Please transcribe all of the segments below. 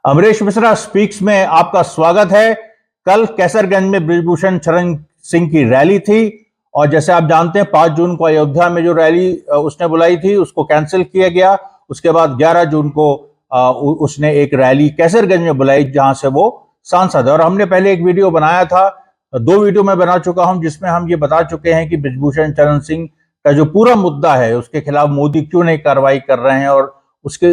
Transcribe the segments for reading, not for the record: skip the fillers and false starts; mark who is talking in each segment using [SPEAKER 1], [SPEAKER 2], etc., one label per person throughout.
[SPEAKER 1] Amrish Mishra speaks में आपका स्वागत है। कल कैसरगंज में बृजभूषण शरण सिंह की रैली थी और जैसे आप जानते हैं 5 जून को अयोध्या में जो रैली उसने बुलाई थी उसको कैंसिल किया गया। उसके बाद 11 जून को उसने एक रैली कैसरगंज में बुलाई जहां से वो सांसद है। और हमने पहले एक वीडियो बनाया था, 2 वीडियो मैं बना चुका हूं जिसमें हम ये बता चुके हैं कि बृजभूषण शरण सिंह का जो पूरा मुद्दा है उसके खिलाफ मोदी क्यों नहीं कार्रवाई कर रहे हैं और उसके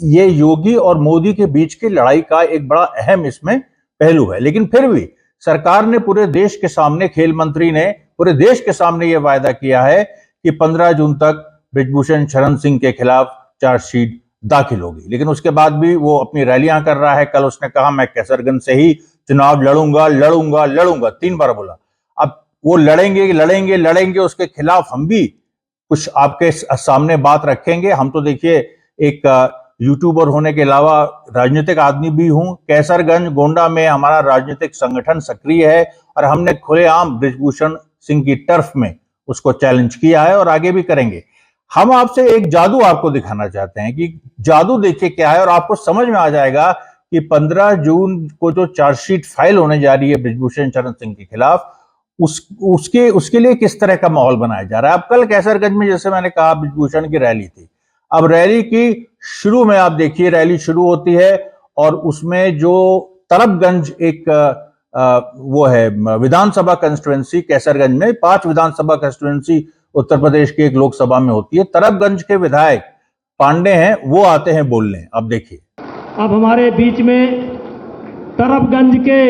[SPEAKER 1] ये योगी और मोदी के बीच की लड़ाई का एक बड़ा अहम इसमें पहलू है। लेकिन फिर भी सरकार ने पूरे देश के सामने, खेल मंत्री ने पूरे देश के सामने यह वायदा किया है कि 15 जून तक बृजभूषण शरण सिंह के खिलाफ चार्जशीट दाखिल होगी। लेकिन उसके बाद भी वो अपनी रैलियां कर रहा है। कल उसने कहा मैं कैसरगंज से ही चुनाव लड़ूंगा लड़ूंगा लड़ूंगा, 3 बार बोला। अब वो लड़ेंगे लड़ेंगे लड़ेंगे, उसके खिलाफ हम भी कुछ आपके सामने बात रखेंगे। हम तो देखिए एक यूट्यूबर होने के अलावा राजनीतिक आदमी भी हूं। कैसरगंज गोंडा में हमारा राजनीतिक संगठन सक्रिय है और हमने खुलेआम बृजभूषण सिंह की टर्फ में उसको चैलेंज किया है और आगे भी करेंगे। हम आपसे एक जादू आपको दिखाना चाहते हैं कि जादू देखिए क्या है और आपको समझ में आ जाएगा कि 15 जून को जो चार्जशीट फाइल होने जा रही है बृजभूषण शरण सिंह के खिलाफ उसके लिए किस तरह का माहौल बनाया जा रहा है। अब कल कैसरगंज में जैसे मैंने कहा बृजभूषण की रैली थी। अब रैली की शुरू में आप देखिए रैली शुरू होती है और उसमें जो तरबगंज एक वो है विधानसभा कंस्टिट्यूएंसी, कैसरगंज में 5 विधानसभा कंस्टिट्यूएंसी उत्तर प्रदेश की एक लोकसभा में होती है। तरबगंज के विधायक पांडे हैं, वो आते हैं बोलने। अब देखिए,
[SPEAKER 2] अब हमारे बीच में तरबगंज के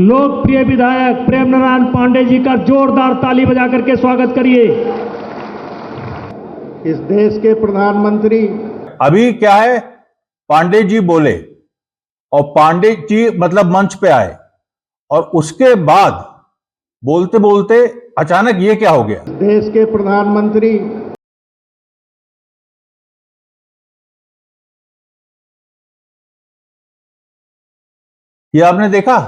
[SPEAKER 2] लोकप्रिय विधायक प्रेम नारायण पांडे जी का जोरदार ताली बजा करके स्वागत करिए।
[SPEAKER 3] इस देश के प्रधानमंत्री
[SPEAKER 1] अभी क्या है, पांडे जी बोले और पांडे जी मतलब मंच पे आए और उसके बाद बोलते बोलते अचानक ये क्या हो गया।
[SPEAKER 3] देश के प्रधानमंत्री
[SPEAKER 1] ये आपने देखा,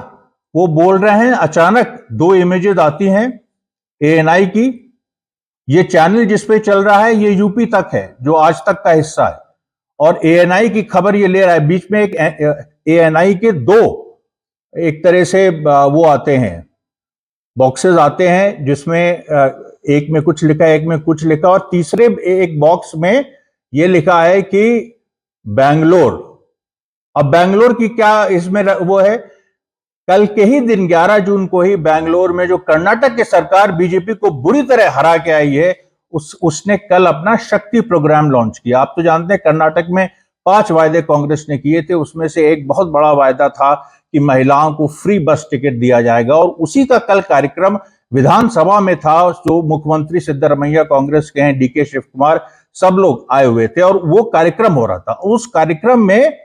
[SPEAKER 1] वो बोल रहे हैं, अचानक 2 इमेजेस आती हैं एएनआई की। ये चैनल जिस पे चल रहा है ये यूपी तक है, जो आज तक का हिस्सा है, और एएनआई की खबर ये ले रहा है। बीच में एक एएनआई के 2 एक तरह से वो आते हैं, बॉक्सेस आते हैं जिसमें एक में कुछ लिखा है, एक में कुछ लिखा, और तीसरे एक बॉक्स में ये लिखा है कि बैंगलोर। अब बैंगलोर की क्या इसमें वो है, कल के ही दिन 11 जून को ही बैंगलोर में जो कर्नाटक की सरकार बीजेपी को बुरी तरह हरा के आई है उसने कल अपना शक्ति प्रोग्राम लॉन्च किया। आप तो जानते हैं कर्नाटक में 5 वायदे कांग्रेस ने किए थे, उसमें से एक बहुत बड़ा वायदा था कि महिलाओं को फ्री बस टिकट दिया जाएगा, और उसी का कल कार्यक्रम विधानसभा में था। जो मुख्यमंत्री सिद्धरमैया कांग्रेस के हैं, डीके शिव कुमार, सब लोग आए हुए थे और वो कार्यक्रम हो रहा था। उस कार्यक्रम में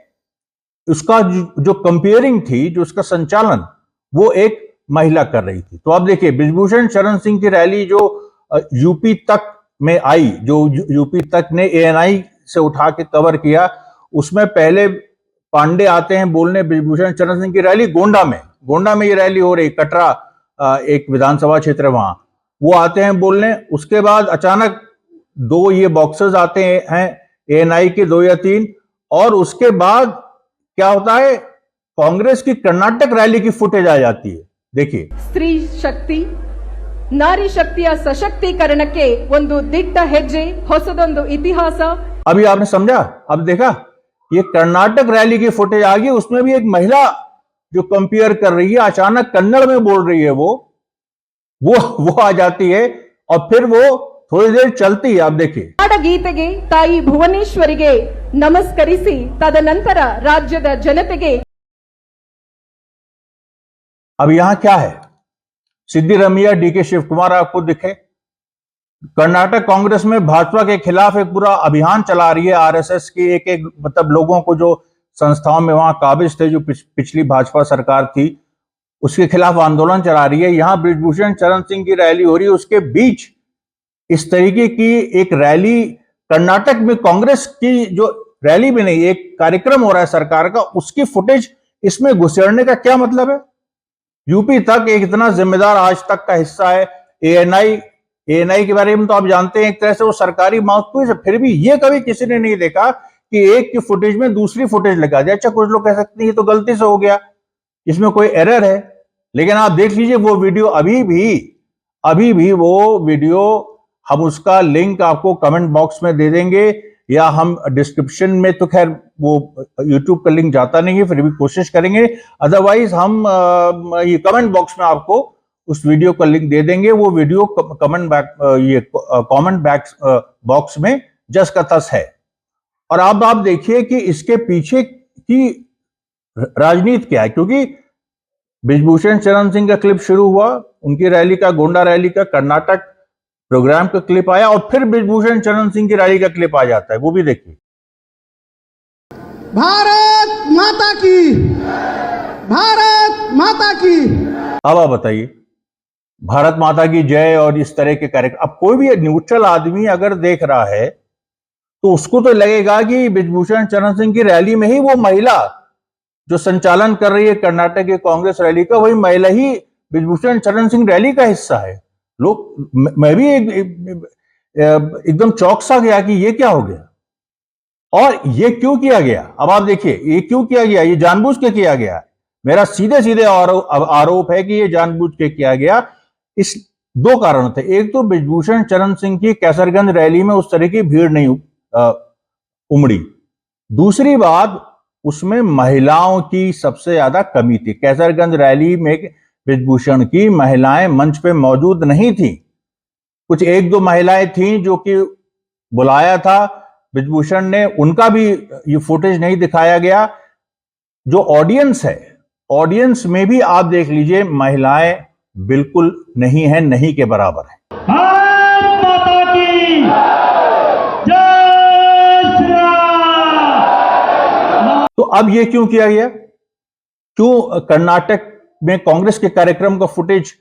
[SPEAKER 1] उसका जो कंपेयरिंग थी, जो उसका संचालन, वो एक महिला कर रही थी। तो आप देखिए बृजभूषण शरण सिंह की रैली जो यूपी तक में आई, जो यूपी तक ने एएनआई से उठा के कवर किया, उसमें पहले पांडे आते हैं बोलने बृजभूषण शरण सिंह की रैली गोंडा में ये रैली हो रही, कटरा एक विधानसभा क्षेत्र है वहां, वो आते हैं बोलने। उसके बाद अचानक 2 ये बॉक्सेस आते हैं एएनआई के, 2 या 3, और उसके बाद क्या होता है, कांग्रेस की कर्नाटक रैली की फुटेज आ जाती है। देखिए,
[SPEAKER 4] स्त्री शक्ति नारी शक्तिಯ सशक्तीकरणಕ್ಕೆ ಒಂದು ದಿಟ್ಟ ಹೆಜ್ಜೆ, ಹೊಸದೊಂದು ಇತಿಹಾಸ।
[SPEAKER 1] अभी आपने समझा, अब देखा, ये कर्नाटक रैली की फुटेज आ गई, उसमें भी एक महिला जो कंपेयर कर रही है, अचानक कन्नड़ में बोल रही है, वो आ जाती है और फिर वो थोड़ी देर चलती है। आप देखिए,
[SPEAKER 4] ನಾಡಗೀತೆಗೆ ತಾಯಿ ಭುವನೇಶ್ವರಿಗೆ ನಮಸ್ಕರಿಸಿ ತದನಂತರ ರಾಜ್ಯದ ಜನತೆಗೆ।
[SPEAKER 1] अब यहां क्या है, सिद्धिरमैया, डीके शिव कुमार आपको दिखे। कर्नाटक कांग्रेस में भाजपा के खिलाफ एक पूरा अभियान चला रही है आरएसएस की, एक मतलब लोगों को जो संस्थाओं में वहां काबिज थे, जो पिछली भाजपा सरकार थी, उसके खिलाफ आंदोलन चला रही है। यहां बृजभूषण शरण सिंह की रैली हो रही है, उसके बीच इस तरीके की एक रैली कर्नाटक में, कांग्रेस की जो रैली भी नहीं, एक कार्यक्रम हो रहा है सरकार का, उसकी फुटेज इसमें घुसेड़ने का क्या मतलब है। यूपी तक एक इतना जिम्मेदार आज तक का हिस्सा है एएनआई के बारे में तो आप जानते हैं, एक तरह से वो सरकारी माउथपीस है, फिर भी ये कभी किसी ने नहीं देखा कि एक की फुटेज में दूसरी फुटेज लगा दिया। अच्छा, कुछ लोग कह सकते हैं ये तो गलती से हो गया, इसमें कोई एरर है, लेकिन आप देख लीजिए वो वीडियो अभी भी वो वीडियो, हम उसका लिंक आपको कमेंट बॉक्स में दे देंगे, या हम डिस्क्रिप्शन में, तो खैर वो यूट्यूब का लिंक जाता नहीं है, फिर भी कोशिश करेंगे, अदरवाइज हम ये कमेंट बॉक्स में आपको उस वीडियो का लिंक दे देंगे। वो वीडियो कमेंट बॉक्स में जस का तस है। और अब आप देखिए कि इसके पीछे की राजनीति क्या है, क्योंकि बृजभूषण शरण सिंह का क्लिप शुरू हुआ, उनकी रैली का, गोंडा रैली का, कर्नाटक प्रोग्राम का क्लिप आया, और फिर बृजभूषण शरण सिंह की रैली का क्लिप आ जाता है, वो भी देखिए।
[SPEAKER 3] भारत माता की, भारत माता की।
[SPEAKER 1] अब आप बताइए, भारत माता की जय और इस तरह के कार्यक्रम, अब कोई भी न्यूट्रल आदमी अगर देख रहा है तो उसको तो लगेगा कि बृजभूषण शरण सिंह की रैली में ही वो महिला जो संचालन कर रही है कर्नाटक के कांग्रेस रैली का, वही महिला ही बृजभूषण शरण सिंह रैली का हिस्सा है। लोग, मैं भी एकदम चौंक सा गया कि ये क्या हो गया और ये क्यों किया गया। अब आप देखिए ये क्यों किया गया, ये जानबूझ के किया गया। मेरा सीधे सीधे आरोप है कि ये जानबूझ के किया गया। इस दो कारण थे, एक तो बृजभूषण शरण सिंह की कैसरगंज रैली में उस तरह की भीड़ नहीं उमड़ी, दूसरी बात उसमें महिलाओं की सबसे ज्यादा कमी थी। कैसरगंज रैली में बृजभूषण की महिलाएं मंच पे मौजूद नहीं थी, कुछ एक दो महिलाएं थीं जो कि बुलाया था बृजभूषण ने, उनका भी ये फुटेज नहीं दिखाया गया। जो ऑडियंस है, ऑडियंस में भी आप देख लीजिए महिलाएं बिल्कुल नहीं है, नहीं के बराबर है।
[SPEAKER 2] भारत माता की जय श्री राम।
[SPEAKER 1] तो अब ये क्यों किया गया, क्यों कर्नाटक में कांग्रेस के कार्यक्रम का फुटेज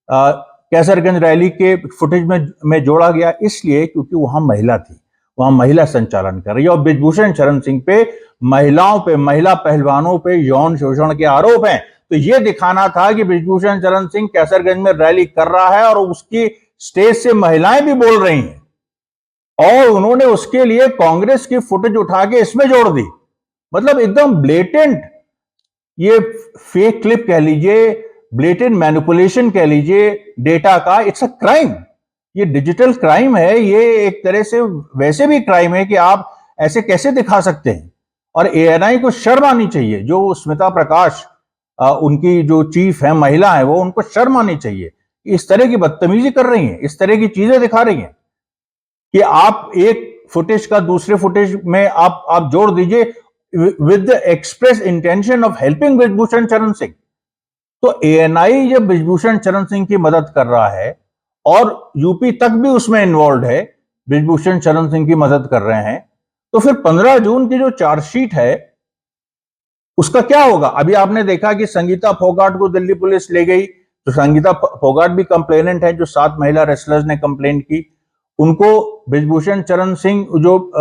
[SPEAKER 1] कैसरगंज रैली के फुटेज में जोड़ा गया? इसलिए क्योंकि वहां महिला थी, वहां महिला संचालन कर रही है, और बृजभूषण शरण सिंह पे, महिलाओं पे, महिला पहलवानों पे यौन शोषण के आरोप हैं। तो यह दिखाना था कि बृजभूषण शरण सिंह कैसरगंज में रैली कर रहा है और उसकी स्टेज से महिलाएं भी बोल रही हैं, और उन्होंने उसके लिए कांग्रेस की फुटेज उठा के इसमें जोड़ दी। मतलब एकदम ब्लेटेंट, ये फेक क्लिप कह लीजिए, ब्लेटेंट मैनिपुलेशन कह लीजिए डेटा का, इट्स अ क्राइम। ये डिजिटल क्राइम है, ये एक तरह से वैसे भी क्राइम है कि आप ऐसे कैसे दिखा सकते हैं। और एएनआई को शर्म आनी चाहिए, जो स्मिता प्रकाश उनकी जो चीफ है, महिला है, वो उनको शर्म आनी चाहिए। इस तरह की बदतमीजी कर रही हैं, इस तरह की चीजें दिखा रही हैं कि आप एक फुटेज का दूसरे फुटेज में आप जोड़ दीजिए with the express intention of helping Brij Bhushan Sharan Singh. तो एएनआई जब बृजभूषण शरण सिंह की मदद कर रहा है और यूपी तक भी उसमें इन्वॉल्व है, बृजभूषण शरण सिंह की मदद कर रहे हैं, तो फिर 15 जून की जो चार्जशीट है उसका क्या होगा? अभी आपने देखा कि संगीता फोगाट को दिल्ली पुलिस ले गई, तो संगीता फोगाट भी कंप्लेनेंट है, जो 7 महिला रेसलर्स ने कंप्लेंट की, उनको बृजभूषण शरण सिंह, जो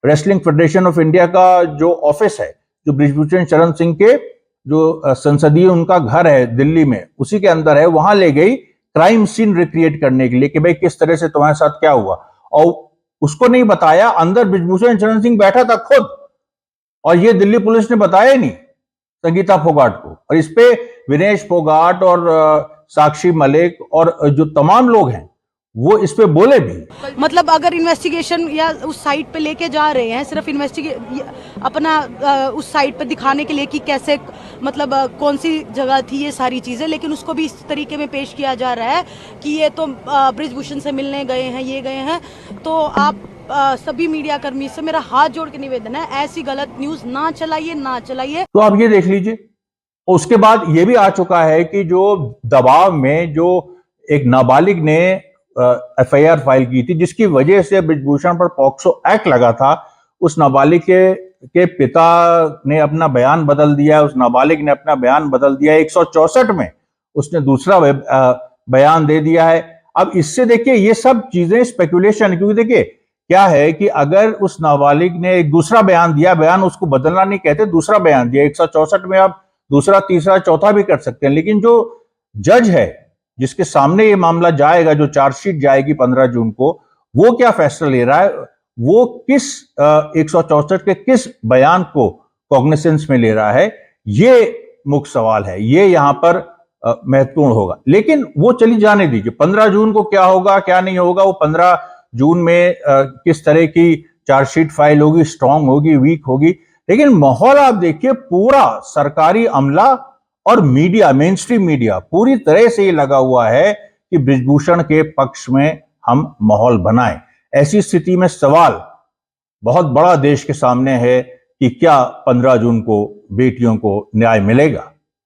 [SPEAKER 1] रेसलिंग फेडरेशन ऑफ इंडिया का जो ऑफिस है, जो बृजभूषण शरण सिंह के जो संसदीय उनका घर है दिल्ली में, उसी के अंदर है, वहां ले गई क्राइम सीन रिक्रिएट करने के लिए कि भाई किस तरह से तुम्हारे साथ क्या हुआ। और उसको नहीं बताया, अंदर बृजभूषण शरण सिंह बैठा था खुद, और ये दिल्ली पुलिस ने बताया ही नहीं संगीता फोगाट को। और इस पे विनेश फोगाट और साक्षी मलिक और जो तमाम लोग हैं वो इस पे बोले भी।
[SPEAKER 5] मतलब अगर इन्वेस्टिगेशन या उस साइट पे लेके जा रहे हैं, सिर्फ अपना उस साइट पे दिखाने के लिए कि कैसे, मतलब कौन सी जगह थी, ये सारी चीजें, लेकिन उसको भी इस तरीके में पेश किया जा रहा है कि ये तो बृजभूषण से मिलने गए हैं, ये गए हैं। तो आप सभी मीडिया कर्मी से मेरा हाथ जोड़ के निवेदन है, ऐसी गलत न्यूज ना चलाइए।
[SPEAKER 1] तो आप ये देख लीजिए। उसके बाद ये भी आ चुका है कि जो दबाव में जो एक नाबालिग ने एफआईआर फाइल की थी, जिसकी वजह से बृजभूषण पर पॉक्सो एक्ट लगा था, उस नाबालिग के पिता ने अपना बयान बदल दिया, उस नाबालिग ने अपना बयान बदल दिया, 164 में उसने दूसरा बयान दे दिया है। अब इससे देखिए ये सब चीजें स्पेकुलेशन, क्योंकि देखिए क्या है कि अगर उस नाबालिग ने एक दूसरा बयान दिया, बयान उसको बदलना नहीं कहते, दूसरा बयान दिया, 164 में आप दूसरा, तीसरा, चौथा भी कर सकते हैं, लेकिन जो जज है जिसके सामने ये मामला जाएगा, जो चार्जशीट जाएगी 15 जून को, वो क्या फैसला ले रहा है, वो किस 164 के किस बयान को कॉग्निसेंस में ले रहा है, ये मुख्य सवाल है। ये यहां पर महत्वपूर्ण होगा। लेकिन वो चली जाने दीजिए, 15 जून को क्या होगा क्या नहीं होगा, वो 15 जून में किस तरह की चार्जशीट फाइल होगी, स्ट्रांग होगी, वीक होगी। लेकिन माहौल आप देखिए, पूरा सरकारी अमला और मीडिया, मेन स्ट्रीम मीडिया पूरी तरह से ये लगा हुआ है कि बृजभूषण के पक्ष में हम माहौल बनाएं। ऐसी स्थिति में सवाल बहुत बड़ा देश के सामने है कि क्या 15 जून को बेटियों को न्याय मिलेगा।